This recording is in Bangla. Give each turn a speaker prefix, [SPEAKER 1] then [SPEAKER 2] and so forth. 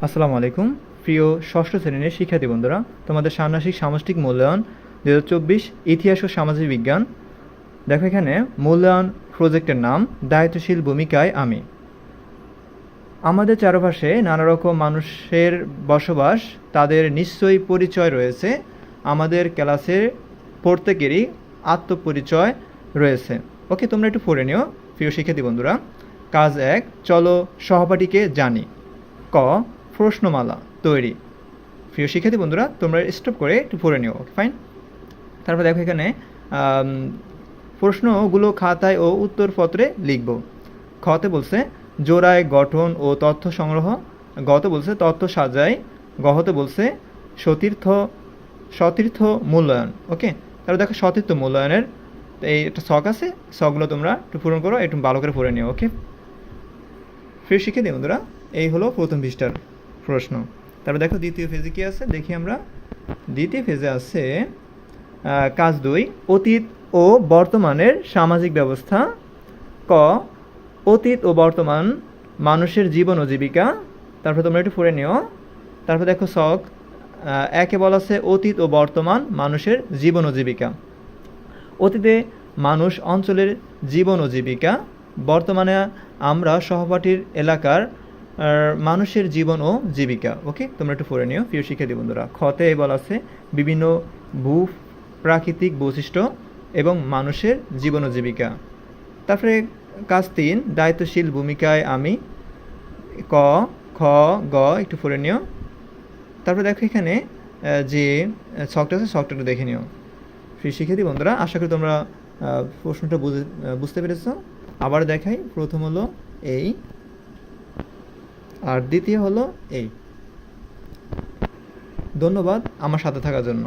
[SPEAKER 1] আসসালামু আলাইকুম প্রিয় ষষ্ঠ শ্রেণীর শিক্ষার্থী বন্ধুরা, তোমাদের ষান্মাসিক সামষ্টিক মূল্যায়ন 2024 ইতিহাস ও সামাজিক বিজ্ঞান। দেখো এখানে মূল্যায়ন প্রজেক্টের নাম দায়িত্বশীল ভূমিকায় আমি। আমাদের চারপাশে নানা রকম মানুষের বসবাস, তাদের নিশ্চয়ই পরিচয় রয়েছে। আমাদের ক্লাসের প্রত্যেকেরই আত্মপরিচয় রয়েছে। ওকে, তোমরা একটু পড়ে নিও প্রিয় শিক্ষার্থী বন্ধুরা। কাজ 1, চলো সহপাঠীকে জানি। ক, প্রশ্নমালা তৈরি। প্রিয় শিক্ষার্থী বন্ধুরা, তোমরা স্টপ করে একটু পড়ে নিও। ওকে, ফাইন। তারপর দেখো এখানে প্রশ্নগুলো খাতায় ও উত্তরপত্রে লিখব। খতে বলছে জোড়ায় গঠন ও তথ্য সংগ্রহ, গতে বলছে তথ্য সাজাই, গহতে বলছে সতীর্থ মূল্যায়ন। ওকে, তারপর দেখো সতীর্থ মূল্যায়নের এই একটা শখ আছে, শখগুলো তোমরা একটু পূরণ করো, একটু ভালো করে পড়ে নিও। ওকে, প্রিয় শিক্ষার্থী বন্ধুরা, এই হলো প্রথম পৃষ্ঠার প্রশ্ন। তারপর দেখো দ্বিতীয় ফেজে কী আছে দেখি আমরা। দ্বিতীয় ফেজে আছে কাজ 2, অতীত ও বর্তমানের সামাজিক ব্যবস্থা। ক, অতীত ও বর্তমান মানুষের জীবন ও জীবিকা। তারপর তোমরা একটু পড়ে নিও। তারপর দেখো শখ 1-এ বলা আছে অতীত ও বর্তমান মানুষের জীবন ও জীবিকা। অতীতে মানুষ অঞ্চলের জীবন ও জীবিকা, বর্তমানে আমরা সহপাঠীর এলাকার মানুষের জীবন ও জীবিকা। ওকে, তোমরা একটু পড়ে নিও প্রিয় শিক্ষার্থী বন্ধুরা। খতে বলা আছে বিভিন্ন ভূ প্রাকৃতিক বৈশিষ্ট্য এবং মানুষের জীবন ও জীবিকা। তারপরে কাজ 3, দায়িত্বশীল ভূমিকায় আমি। ক, খ, গ একটু পড়ে নিও। তারপরে দেখো এখানে যে ছকটা আছে, ছকটা একটু দেখে নিও প্রিয় শিক্ষার্থী বন্ধুরা। আশা করি তোমরা প্রশ্নটা বুঝতে পেরেছ। আবার দেখাই, প্রথম হলো এই আর দ্বিতীয় হলো এই। ধন্যবাদ আমার সাথে থাকার জন্য।